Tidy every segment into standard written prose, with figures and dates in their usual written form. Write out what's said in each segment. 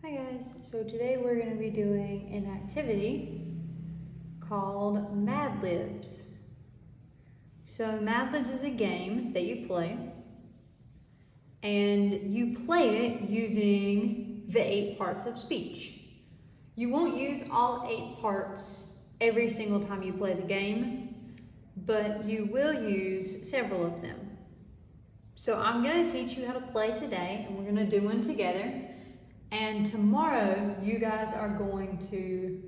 Hi guys, so today we're going to be doing an activity called Mad Libs. So Mad Libs is a game that you play, and you play it using the 8 parts of speech. You won't use all 8 parts every single time you play the game, but you will use several of them. So I'm going to teach you how to play today, and we're going to do one together. And tomorrow, you guys are going to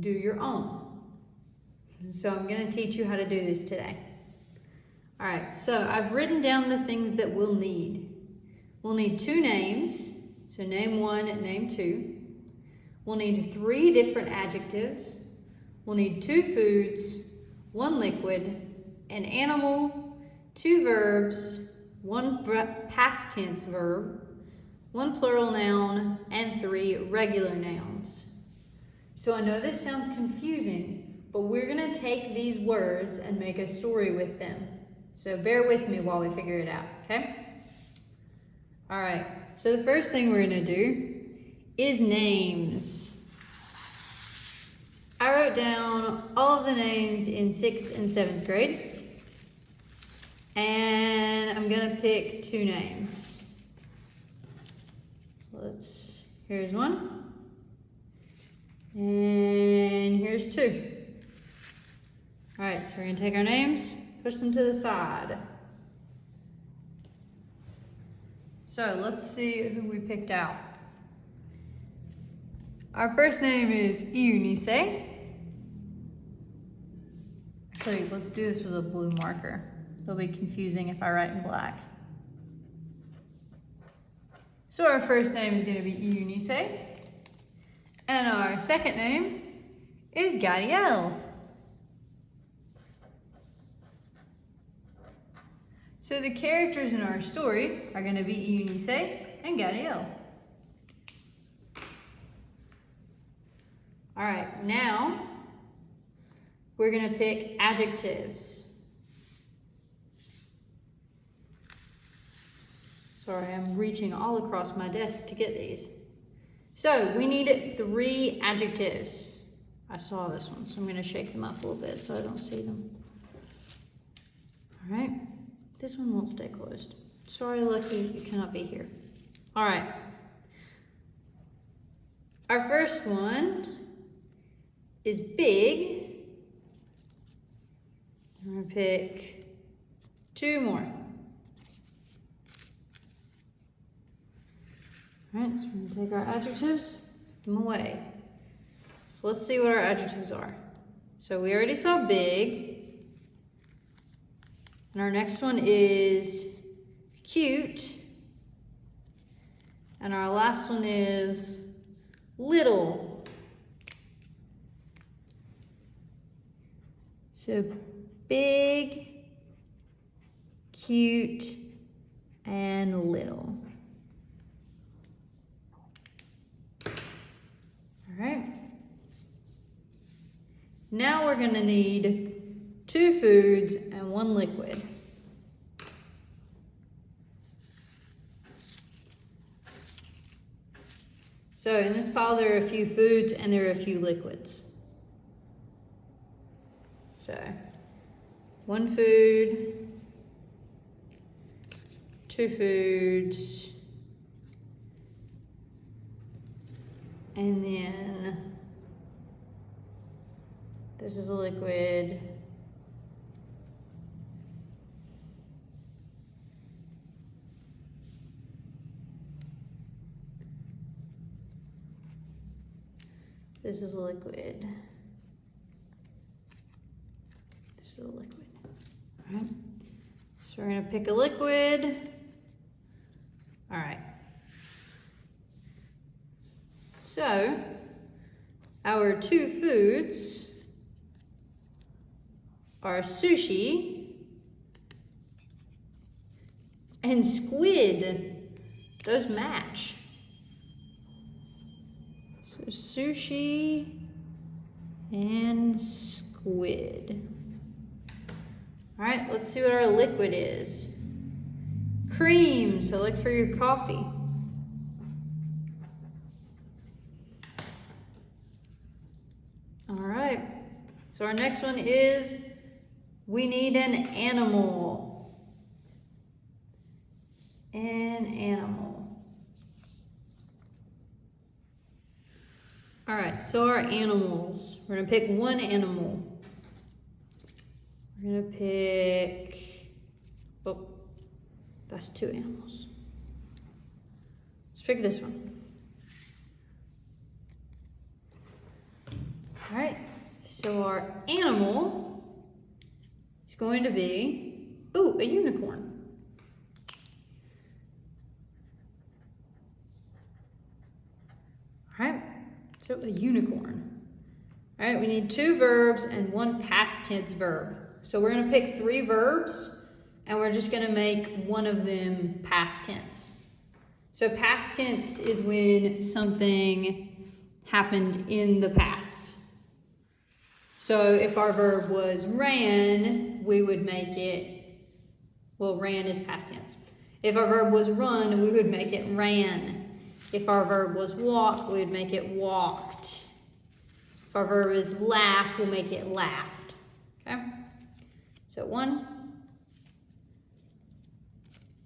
do your own. So I'm going to teach you how to do this today. All right, so I've written down the things that we'll need. We'll need 2 names, so name 1 and name 2. We'll need 3 different adjectives. We'll need 2 foods, 1 liquid, an animal, 2 verbs, 1 past tense verb, 1 plural noun, and 3 regular nouns. So I know this sounds confusing, but we're going to take these words and make a story with them. So bear with me while we figure it out, okay? All right, so the first thing we're going to do is names. I wrote down all of the names in 6th and 7th grade, and I'm going to pick 2 names. Here's 1, and here's 2. All right, so we're gonna take our names, push them to the side. So let's see who we picked out. Our first name is Eunice. Actually, let's do this with a blue marker. It'll be confusing if I write in black. So our first name is going to be Eunice, and our second name is Gadiel. So the characters in our story are going to be Eunice and Gadiel. All right, now we're going to pick adjectives. Sorry, I'm reaching all across my desk to get these. So we need 3 adjectives. I saw this one, so I'm going to shake them up a little bit so I don't see them. All right, this one won't stay closed. Sorry, Lucky, you cannot be here. All right. Our first one is big. I'm going to pick 2 more. All right, so we're going to take our adjectives, put them away. So let's see what our adjectives are. So we already saw big. And our next one is cute. And our last one is little. So big, cute, and little. All right. Now we're going to need 2 foods and 1 liquid. So in this pile there are a few foods and there are a few liquids. So 1 food, 2 foods, and then this is a liquid. This is a liquid. This is a liquid. All right. So we're going to pick a liquid. All right. So, our 2 foods are sushi and squid. Those match. So, sushi and squid. All right, let's see what our liquid is. Cream, so look for your coffee. So our next one is, we need an animal. An animal. All right, so our animals. We're gonna pick one animal. We're gonna pick, oh, that's two animals. Let's pick this one. All right, so our animal is going to be, ooh, a unicorn. All right, so a unicorn. All right, we need two verbs and one past tense verb. So we're gonna pick three verbs and we're just gonna make one of them past tense. So past tense is when something happened in the past. So if our verb was ran, we would make it, well, ran is past tense. If our verb was run, we would make it ran. If our verb was walk, we would make it walked. If our verb is laugh, we'll make it laughed. Okay? So 1,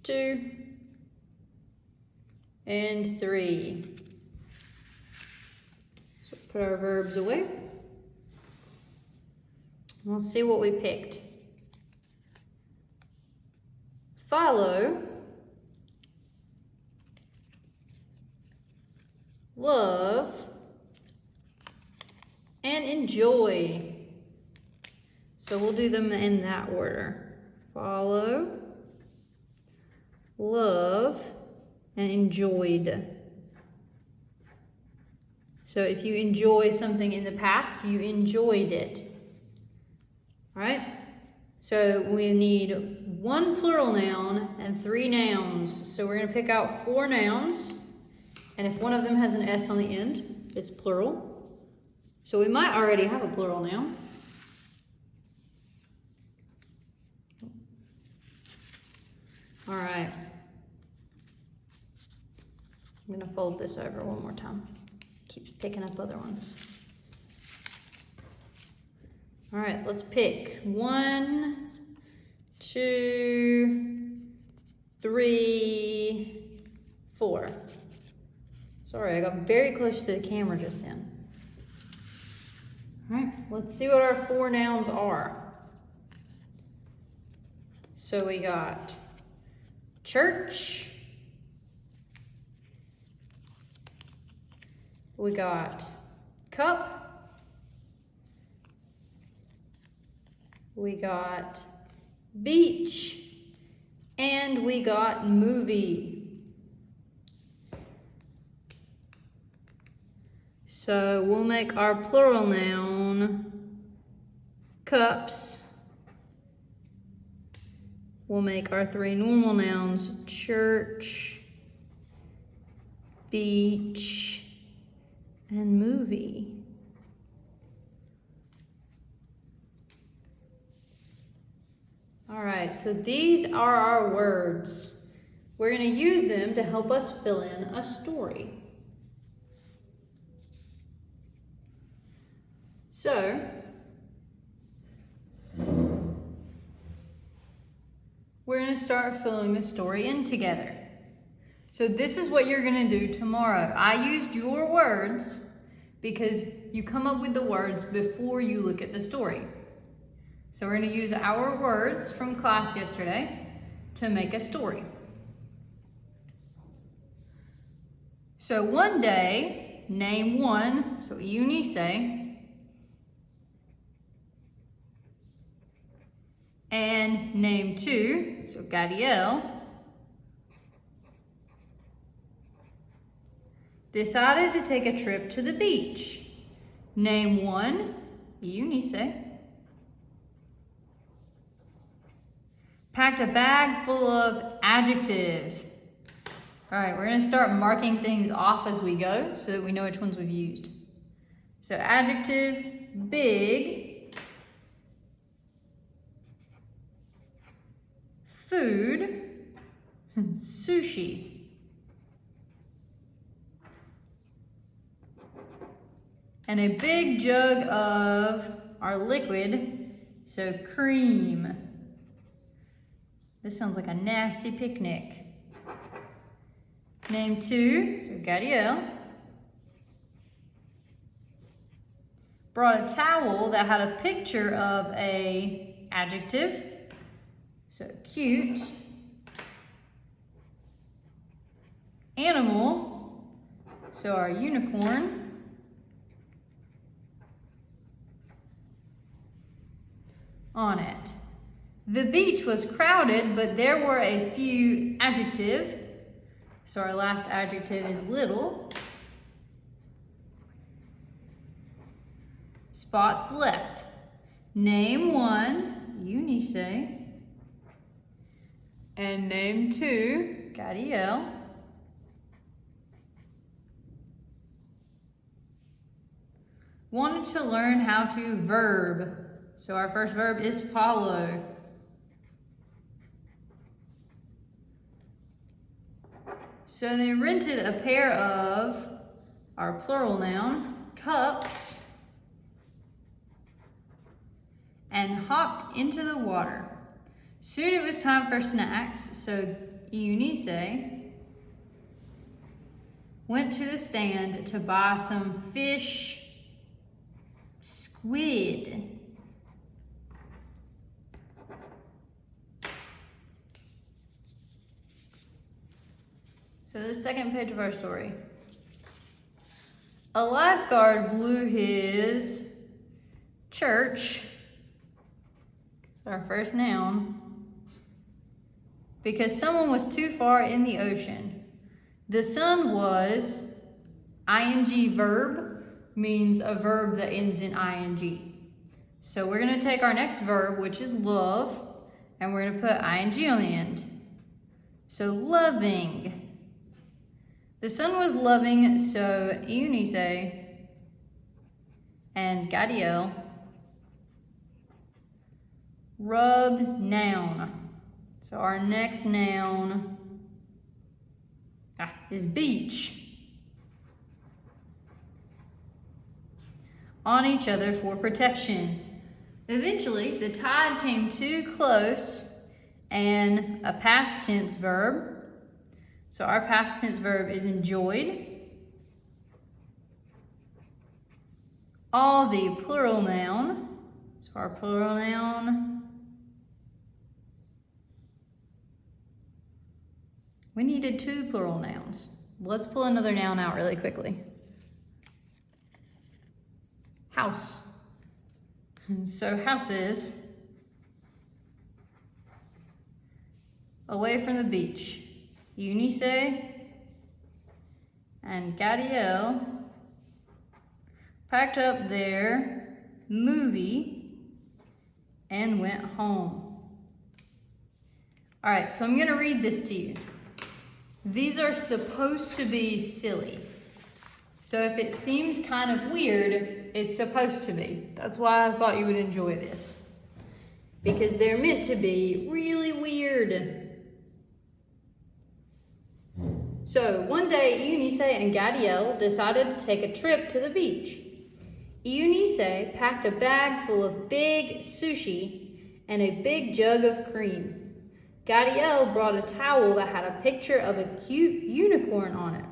2, and 3. So put our verbs away. Let's see what we picked. Follow, love, and enjoy. So we'll do them in that order. Follow, love, and enjoyed. So if you enjoy something in the past, you enjoyed it. All right? So we need one plural noun and 3 nouns. So we're going to pick out 4 nouns. And if one of them has an S on the end, it's plural. So we might already have a plural noun. All right. I'm going to fold this over one more time. Keeps picking up other ones. All right, let's pick 1, 2, 3, 4. Sorry, I got very close to the camera just then. All right, let's see what our 4 nouns are. So we got church. We got cup. We got beach. And we got movie. So we'll make our plural noun cups. We'll make our 3 normal nouns church, beach, and movie. All right, so these are our words. We're going to use them to help us fill in a story. So, we're going to start filling the story in together. So this is what you're going to do tomorrow. I used your words because you come up with the words before you look at the story. So we're going to use our words from class yesterday to make a story. So one day, name one, so Eunice, and name 2, so Gadiel, decided to take a trip to the beach. Name 1, Eunice, packed a bag full of adjectives. All right, we're gonna start marking things off as we go so that we know which ones we've used. So adjective, big, food, sushi. And a big jug of our liquid, so cream. This sounds like a nasty picnic. Name 2, so Gadiel. Brought a towel that had a picture of a adjective, so cute. Animal, so our unicorn. On it. The beach was crowded, but there were a few adjectives. So our last adjective is little. Spots left. Name 1, Eunice. And name 2, Gadiel. Wanted to learn how to verb. So our first verb is follow. So they rented a pair of, our plural noun, cups, and hopped into the water. Soon it was time for snacks, so Eunice went to the stand to buy some fish squid. So the second page of our story. A lifeguard blew his church, it's our first noun, because someone was too far in the ocean. The sun was ing verb, means a verb that ends in ing. So we're going to take our next verb, which is love, and we're going to put ing on the end. So loving. The sun was loving, so Eunice and Gadiel rubbed noun. So our next noun is beach. On each other for protection. Eventually, the tide came too close, and a past tense verb. So our past tense verb is enjoyed. All the plural noun. So our plural noun. We needed 2 plural nouns. Let's pull another noun out really quickly. House. So houses. Away from the beach. Eunice and Gadiel packed up their movie and went home. All right, so I'm going to read this to you. These are supposed to be silly. So if it seems kind of weird, it's supposed to be. That's why I thought you would enjoy this. Because they're meant to be really weird. So one day, Eunice and Gadiel decided to take a trip to the beach. Eunice packed a bag full of big sushi and a big jug of cream. Gadiel brought a towel that had a picture of a cute unicorn on it.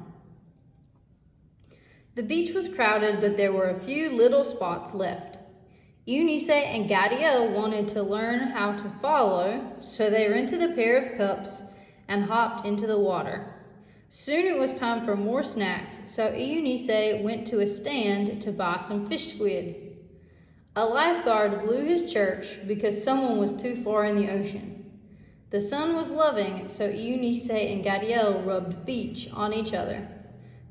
The beach was crowded, but there were a few little spots left. Eunice and Gadiel wanted to learn how to follow, so they rented a pair of cups and hopped into the water. Soon it was time for more snacks, so Eunice went to a stand to buy some fish squid. A lifeguard blew his church because someone was too far in the ocean. The sun was loving, so Eunice and Gadiel rubbed beach on each other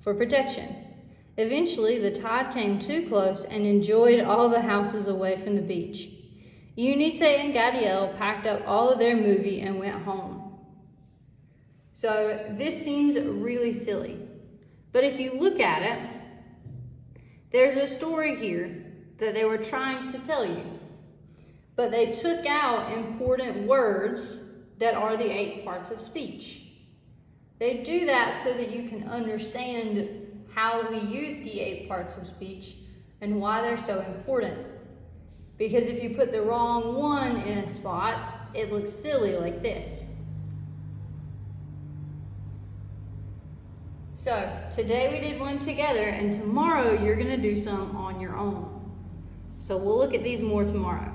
for protection. Eventually, the tide came too close and enjoyed all the houses away from the beach. Eunice and Gadiel packed up all of their movie and went home. So this seems really silly, but if you look at it, there's a story here that they were trying to tell you, but they took out important words that are the 8 parts of speech. They do that so that you can understand how we use the 8 parts of speech and why they're so important. Because if you put the wrong one in a spot, it looks silly like this. So today we did one together, and tomorrow you're gonna do some on your own. So we'll look at these more tomorrow.